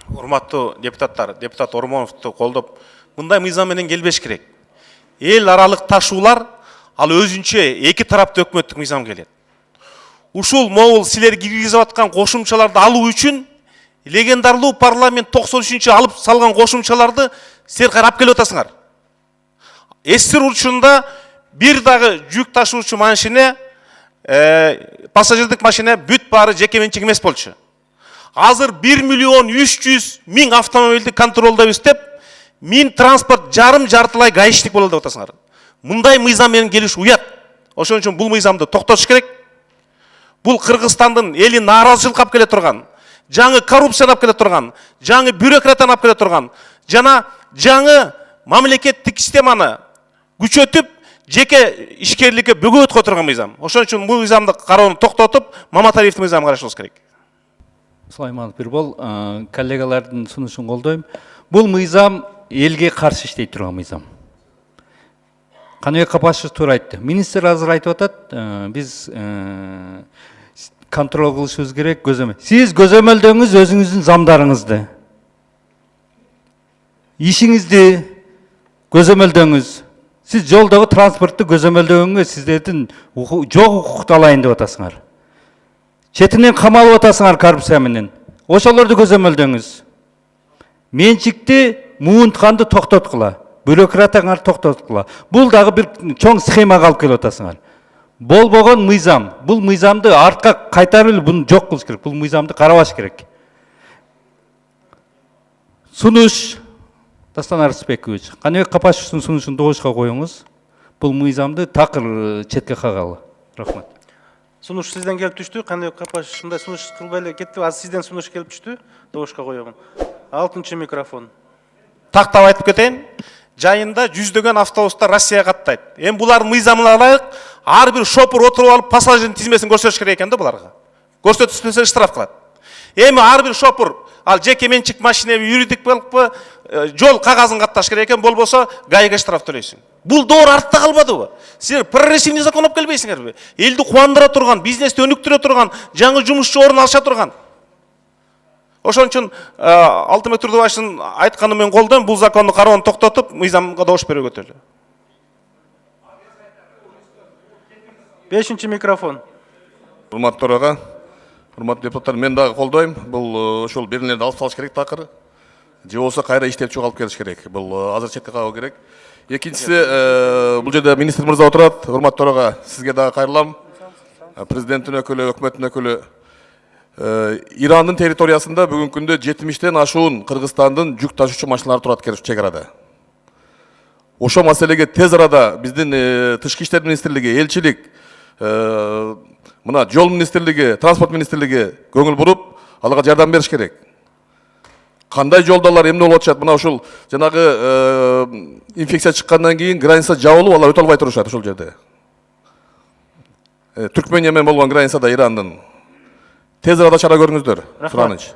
Урматтуу депутаттар, депутат Ормоновду колдоп, мындай мыйзам менен келбеш керек. Эл аралык ташуулар ал өзүнчө эки тараптуу өкмөттүк мыйзам келет. Ушул могул силер киргизип аткан кошумчаларды алуу үчүн легендарлуу парламент 93-чы алып салган кошумчаларды силер карап келип атасыңар. Эстер учурунда бир дагы жүк ташуучу машина, пассажирдик машина бүт баары жеке менчик эмес болчу. Азыр 1.300.000 автомобилди контролдойбуз деп, 1000 транспорт жартылай гаишник болот деп атасыңар. Мындай мыйзам менен келиш уят. Ошон үчүн бул мыйзамды токтотуш керек. Бул Кыргызстандын эли нааразычылыкка алып келе турган, жаңы коррупцияны алып келе турган, жаңы бюрократияны алып келе турган, жана жаңы мамлекеттик системаны күчөтүп, жеке ишкерликке бөгөт кое турган мыйзам. Ошон үчүн бул мыйзамды кароону токтотуп, Маматалиевдин мыйзамын карашыбыз керек. Сулайманов Бирбол, коллегалардын сунушун колдойм. Бул мыйзам элге каршы иштей турган мыйзам. Каныбек Капашев туура айтты. Министр азыр айтып атат, биз контроль кылышыбыз керек, көзөмөл. Сиз көзөмөлдөңүз өзүңүздүн замдарыңызды. Ишиңизди көзөмөлдөңүз. Сиз жолдогу транспортты көзөмөлдөгөнгө сиздердин жок укукту алайын деп атасыңар. Четинен камалып атасыңар коррупция менен. Ошолорду көзөмөлдөңүз. Менчикти муунтканды токтоткула. Бюрократияңар токтоткула. Бул дагы бир чоң схемага алып келип атасыңар. Болбогон мыйзам. Бул мыйзамды артка кайтарып буну жок кылыш керек. Бул мыйзамды карабаш керек. Сунуш Дастан Арысбекович, Каныбек Капашевдин сунушун добушка коюңуз. Бул мыйзамды такыр четке кагалы. Рахмат. Сунуш сизден келип түштү. Каныбек Капашев мындай сунуш кылбай эле кетти. Азыр сизден сунуш келип түштү. Добушка коёмун. 6-чы микрофон. Тактап айтып кетейин. Жайында жүздөгөн автобустар Россияга каттайт. Эми булардын мыйзамына ылайык ар бир шопур отуруп алып пассажирдин тизмесин көрсөтүш керек экен да буларга. Көрсөтүшпөсө штраф кылат. Эми ар бир шопур ал жеке менчик машинеби, юридик болуппу, жол кагазын катташ керек экен, болбосо ГАИга штраф төлөйсүң. Бул доор артта калбадыбы? Силер прогрессивный закон алып келбейсиңерби? Элди кубандыра турган, бизнести өнүктүрө турган, жаңы жумушчу орун алыша турган. Ошон үчүн Алтынбек Турдубаевдин айтканын мен колдойм, бул законду кароону токтотуп, мыйзамга добуш берүүгө өтөлү. 5-чы микрофон. Урматтуу төрага, урматтуу депутаттар, мен дагы колдойм. Бул ошол берилерди алып салыш керек такыр. Же болсо кайра иштеп чыгып алып келиш керек. Бул азыр четке кагуу керек. Экинчиси, бул жерде министр мырза отурат. Урматтуу төрага, сизге дагы кайрылам. Президенттин өкүлү, өкмөттүн өкүлү. Ирандын территориясында бүгүнкү күндө 70тен ашуун Кыргызстандын жүк ташуучу машиналары турат чек арада. Ошо маселеге тез арада биздин тышкы иштер министрлиги, элчилик, мына жол министрлиги, транспорт министрлиги көңүл буруп, аларга жардам бериш керек. Кандай жолдолор эмне болуп атышат? Мына ушул жанагы инфекция чыккандан кийин граница жабылып, алар өтө албай турушат ошол жерде. Түркмения менен болгон границада Ирандын. Тез арада чара көрүңүздөр. Сураныч.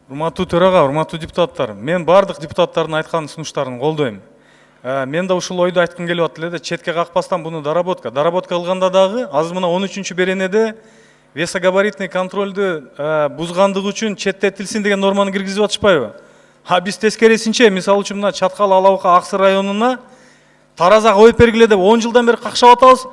Урматтуу төрага, урматтуу депутаттар, мен бардык депутаттардын айткан сунуштарын колдойм. Мен да ушул ойду айткым келип атты эле, четке какпастан буну доработка кылганда дагы азыр мына 13-чү беренеде весогабаритный контролду бузгандыгы үчүн четтетилсин деген норманы киргизип атышпайбы? Биз тескерисинче, мисалы үчүн мына Чаткал, Алабука, Аксы районуна тараза коюп бергиле деп 10 жылдан бери какшап атабыз.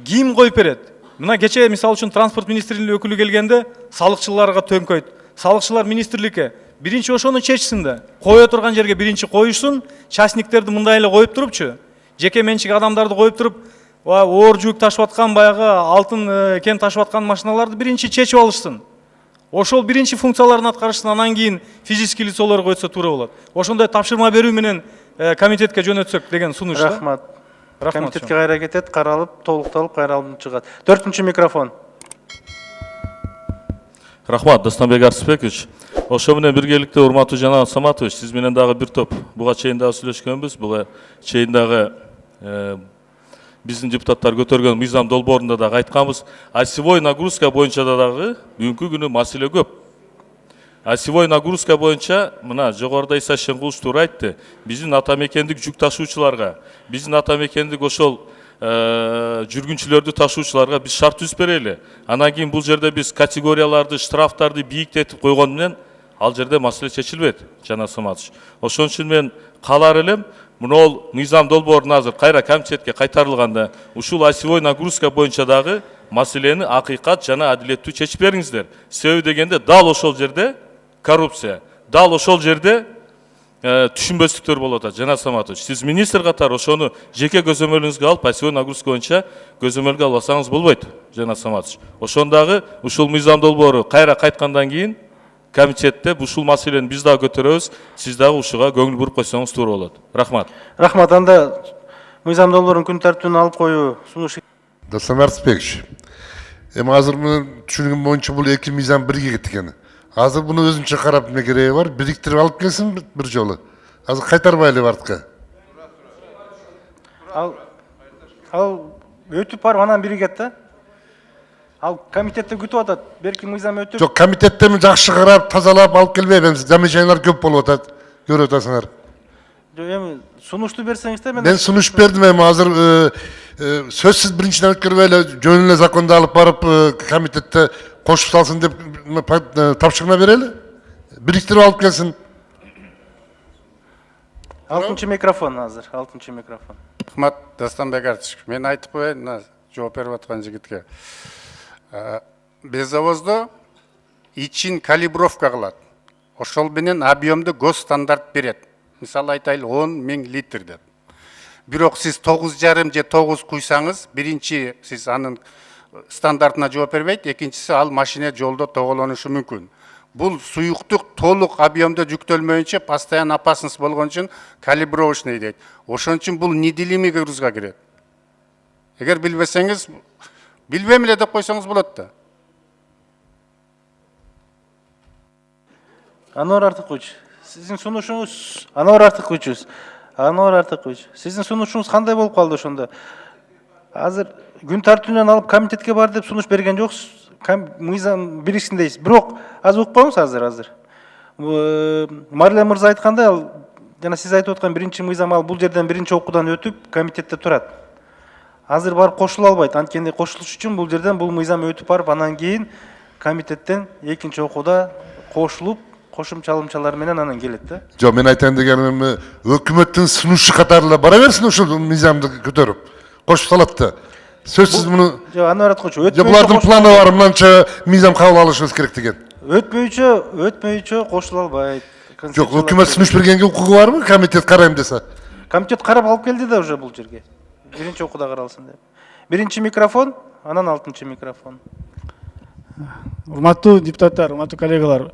Ким коюп берет? Мына кече мисалы үчүн транспорт министрлигинин өкүлү келгенде салыкчыларга төңкөйт. Салыкчылар министрликке биринчи ошону чечсин да. Кое турган жерге биринчи коюшсун, частниктерди мындай эле коюп турупчу. Жеке менчик адамдарды коюп туруп, оор жүк ташып аткан баягы алтын кен ташып аткан машиналарды биринчи чечип алышсын. Ошол биринчи функцияларын аткарышсын, анан кийин физический лицолорго өтсө туура болот. Ошондой тапшырма берүү менен комитетке жөнөтсөк деген сунуш да. Рахмат. Комитетке кайра кетет, каралып, толукталып, кайра алынып чыгат. 4-чү микрофон. Рахмат, Дастанбек Арысбекович. Ошо менен биргеликте урматтуу Жанат Саматович, сиз менен дагы бир топ буга чейин дагы сүйлөшкөнбүз. Буга чейин дагы биздин депутаттар көтөргөн мыйзам долбоорунда дагы айтканбыз. Осевой нагрузка боюнча дагы бүгүнкү күнү маселе көп. Осевой нагрузка боюнча мына жогоруда Иса Шенгулович туура айтты. Биздин ата мекендик жүк ташуучуларга, биздин ата мекендик ошол жүргүнчүлөрдү ташуучуларга биз шарт түзүп берели. Анан кийин бул жерде биз категорияларды, штрафтарды бийиктетип койгону менен ал жерде маселе чечилбейт жана Саматович. Ошон үчүн мен каалар элем, мынол мыйзам долбоорун азыр кайра комитетке кайтарылганда ушул осевой нагрузка боюнча дагы маселени акыйкат жана адилеттүү чечип бериңиздер. Себеби дегенде дал ошол жерде коррупция, дал ошол жерде түшүнбөстүктөр болуп атат. Жана Саматович, сиз министр катары ошону жеке көзөмөлүңүзгө алып, осевой нагрузка боюнча көзөмөлгө албасаңыз болбойт, жана Саматович. Ошондагы ушул мыйзам долбоору кайра кайткандан кийин комитетте ушул маселени биз дагы көтөрөбүз, сиз дагы ушуга көңүл буруп койсоңуз туура болот. Рахмат. Рахмат. Анда мыйзам долбоорун күн тартибине алып коюу сунуш. Достан Арсызбекович, эми азыр мунун түшүнүгүм боюнча бул эки мыйзам бирге кеткен. Азыр буну өзүнчө карап эмне кереги бар? Бириктирип алып келсин бир жолу. Азыр кайтарбайлы артка. Ал өтүп барып анан биригет да. Ал комитетте күтүп атат. Берки мыйзам өтүп. Жок, комитеттен жакшы карап, тазалап алып келбейбиз. Эми замечаниялар көп болуп атат. Көрүп атасыңар. Эми сунушту берсеңиз Мен сунуш бердим, эми азыр сөзсүз биринчиден өткөрбөй эле жөн эле законду алып барып комитетте кошуп салсын деп тапшырма берели. Бириктирип алып келсин. 6-чы микрофон азыр, 6-чы микрофон. Рахмат, Дастанбек Артыш. Мен айтып коеюн, мына жооп берип аткан жигитке. Безавоздо ичин калибровка кылат. Ошол менен объемду госстандарт берет. Мисалы айтайлы 10 000 литр деп. Бирок сиз 9,5 же 9 куйсаңыз, биринчи сиз анын стандартына жооп бербейт, экинчиси ал машина жолдо тоголонушу мүмкүн. Бул суюктук толук объемдо жүктөлмөйүнчө постоянно опасность болгон үчүн калибровочный дейт. Ошон үчүн бул неделимый грузга кирет. Эгер билбесеңиз, билбейм эле деп койсоңуз болот да. Анвар Артыкович, сиздин сунушуңуз, Анвар Артыкович, сиздин сунушуңуз кандай болуп калды ошондо? Азыр күн тартибинен алып комитетке бар деп сунуш берген жоксуз. Мыйзам бириксин дейсиз. Бирок азыр угуп коюңуз азыр. Марлен мырза айткандай, ал жана сиз айтып аткан биринчи мыйзам ал бул жерден биринчи окуудан өтүп комитетте турат. Азыр барып кошула албайт. Анткени кошулуш үчүн бул жерден бул мыйзам өтүп барып, анан кийин комитеттен экинчи окууда кошулуп, кошумчалымчалар менен анан келет да. Жок, мен айтайын дегеним өкмөттүн сунушу катары бара берсин ушул мыйзамды көтөрүп. Кошуп салат да. Сөзсүз муну. Жок, Анвар Артыкович, Булардын планы бар, мынанча мыйзам кабыл алышыбыз керек деген. Өтпөйчө кошула албайт. Жок, өкмөт сунуш бергенге укугу барбы? Комитет карайм десе. Комитет карап алып келди да уже бул жерге. Биринчи окууда каралсын деп. Биринчи микрофон, анан 6-чы микрофон. Урматтуу депутаттар, урматтуу коллегалар,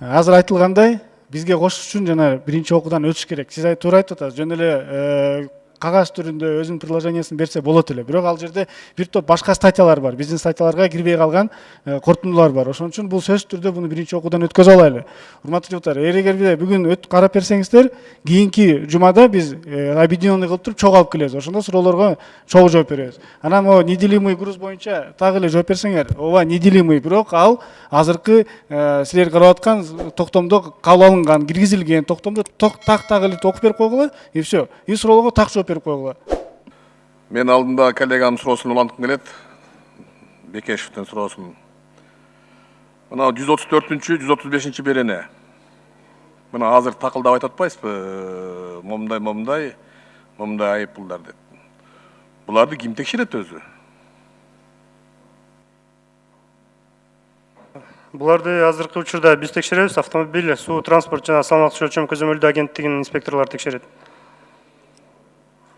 азыр айтылгандай, бизге кошуш үчүн жана биринчи окуудан өтүш керек. Сиз туура айтып атасыз, жөн эле кагаз түрүндө өзүнүн приложениясын берсе болот эле. Бирок ал жерде бир топ башка статьялар бар. Биздин статьяларга кирбей калган корутундулар бар. Ошон үчүн бул сөзсүз түрдө буну биринчи окуудан өткөзө алайлы. Урматтуу депутаттар, эгер бүгүн карап берсеңиздер, кийинки жумада биз объединенный кылып туруп чогуу алып келебиз. Ошондо суроолорго чогуу жооп беребиз. Анан могу неделимый груз боюнча так эле жооп берсеңер, ооба неделимый, бирок ал азыркы силер карап аткан токтомдо кабыл алынган, киргизилген токтомдо так эле окуп берип койгула, и все. И суроолорго так жооп берип койгула. Мен алдында коллегам суроосун уланткым келет. Бекешевдин суроосун. Мына 134-чү, 135-чи берене. Мына азыр такылдап айтып атпайсызбы? Момундай айыппулдар деп. Буларды ким текшерет өзү? Буларды азыркы учурда биз текшеребиз, автомобиль, суу транспорт жана салмактуу өлчөм көзөмөлдөө агенттигинин инспекторлору текшерет.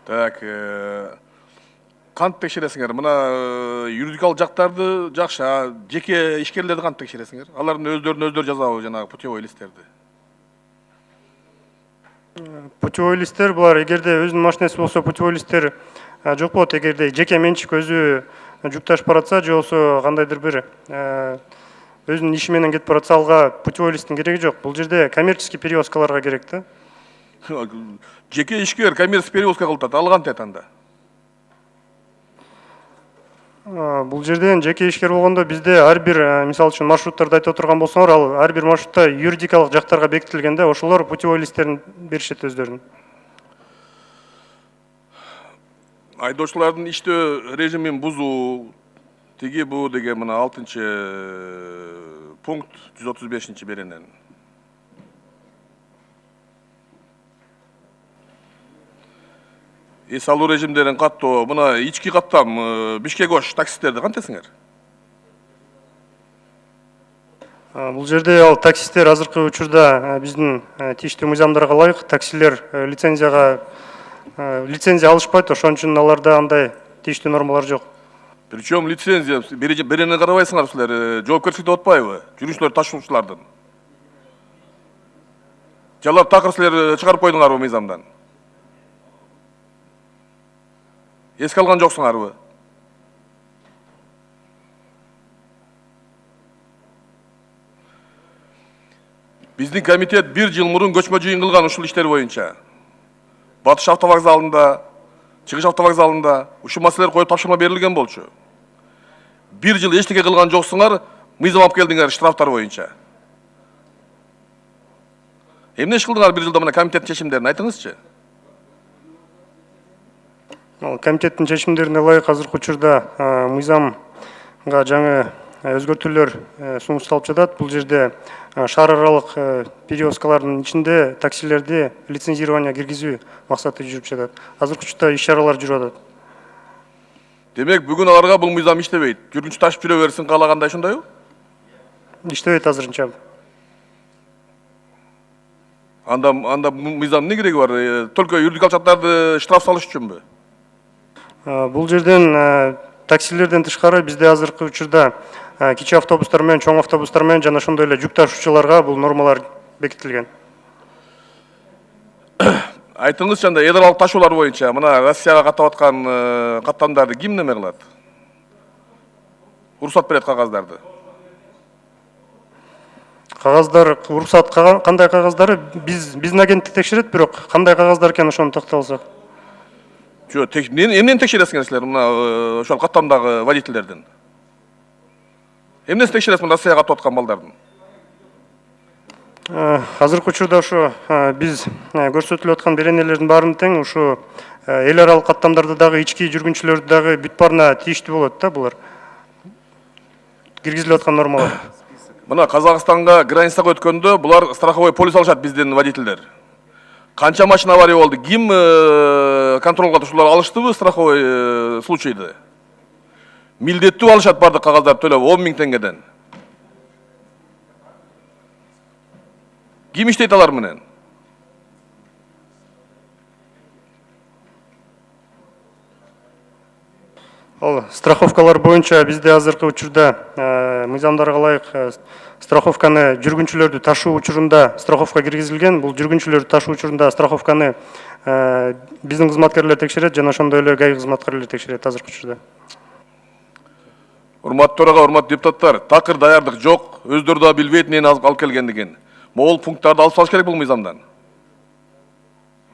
Так, кантип текшересиңер? Мына юридикалык жактарды жакшы, жеке ишкерлерди кантип текшересиңер? Алардын өздөрүнө жазабы жанагы путевой листтерди? Путевой листтер булар эгерде өзүнүн машинеси болсо путевой листтер жок болот. Эгерде жеке менчик өзү жүк ташып баратса, же болсо кандайдыр бир өзүнүн иши менен кетип баратса, алга путевой листтин кереги жок. Бул жерде коммерческий перевозкаларга керек да. Жеке ишкер коммерческий перевозка кылып атат, ал кантет анда? Бул жерден жеке ишкер болгондо бизде ар бир, мисалы үчүн маршруттарды айтып отурган болсоңор, ал ар бир маршрутта юридикалык жактарга бекитилгенде, ошолор путевой листтерин беришет өздөрүнүн. Айдоочулардын иштөө режимин бузуу, тиги бу деген мына 6-чы пункт 135-чи беренен. эс алуу режимдерин каттоо, мына ички каттам Бишкек Ош таксисттерди кантесиңер? Бул жерде ал таксисттер азыркы учурда биздин тийиштүү мыйзамдарга ылайык таксилер лицензия алышпайт, ошон үчүн аларда андай тийиштүү нормалар жок. Причем лицензия берени карабайсыңар силер, жоопкерчиликти отпайбы? Жүргүчүлөр, ташуучулардын. Жалап такыр силер чыгарып койдуңарбы мыйзамдан? Эске алган жоксуңарбы? Биздин комитет 1 жыл мурун көчмө жыйын кылган ушул иштер боюнча. Батыш автовокзалында, Чыгыш автовокзалында ушул маселелер коюп тапшырма берилген болчу. 1 жыл эчтеке кылган жоксуңар, мыйзам алып келдиңер штрафтар боюнча. Эмне иш кылдыңар 1 жылда мына комитеттин чечимдерин айтыңызчы? Комитеттин чечимдерине ылайык азыркы учурда мыйзамга жаңы өзгөртүүлөр сунушталып жатат. Бул жерде шаар аралык перевозкалардын ичинде таксилерди лицензирование киргизүү максаты жүрүп жатат. Азыркы учурда иш-чаралар жүрүп атат. Демек бүгүн аларга бул мыйзам иштебейт. Жүргүнчү ташып жүрө берсин каалагандай ошондойбу? Иштебейт азырынча. Анда мыйзам эмне кереги бар? Только юридикалык жактарды штраф салыш үчүнбү? Бул жерден таксилерден тышкары бизде азыркы учурда кичи автобустар менен, чоң автобустар менен жана ошондой эле жүк ташуучуларга бул нормалар бекитилген. Айтыңызчы, анда эдер алып ташуулар боюнча мына Россияга каттап аткан каттамдарды ким неме кылат? Уруксат берет кагаздарды. Кагаздар, уруксат кандай кагаздары биздин агенттик текшерет, бирок кандай кагаздар экенин ошону токтолсок. Жок, эмнени текшересиңер силер мына ошол каттамдагы водительдердин? Эмнесин текшересиңер Россияга каттап аткан балдардын? Азыркы учурда ушу биз көрсөтүлүп аткан беренелердин баарын тең ушу эл аралык каттамдарды дагы ички жүргүнчүлөрдү дагы бүт баарына тийиштүү болот да булар. Киргизилип аткан нормалар. Мына Казакстанга границага өткөндө булар страховой полис алышат биздин водительдер. Канча машина авария болду? Ким контролга ушулар алыштыбы страховой случайды? Милдеттүү алышат бардык кагаздарды төлөп 10 000 теңгеден. Ким иштейт алар менен? Ал страховкалар боюнча бизде азыркы учурда мыйзамдарга ылайык страховканы жүргүнчүлөрдү ташуу учурунда страховка киргизилген. Бул жүргүнчүлөрдү ташуу учурунда страховканы биздин кызматкерлер текшерет жана ошондой эле ГАИ кызматкерлери текшерет азыркы учурда. Урматтуу төрага, урматтуу депутаттар, такыр даярдык жок, өздөрү да билбейт эмнени алып келгендигин. Могул пункттарды алып салыш керек бул мыйзамдан.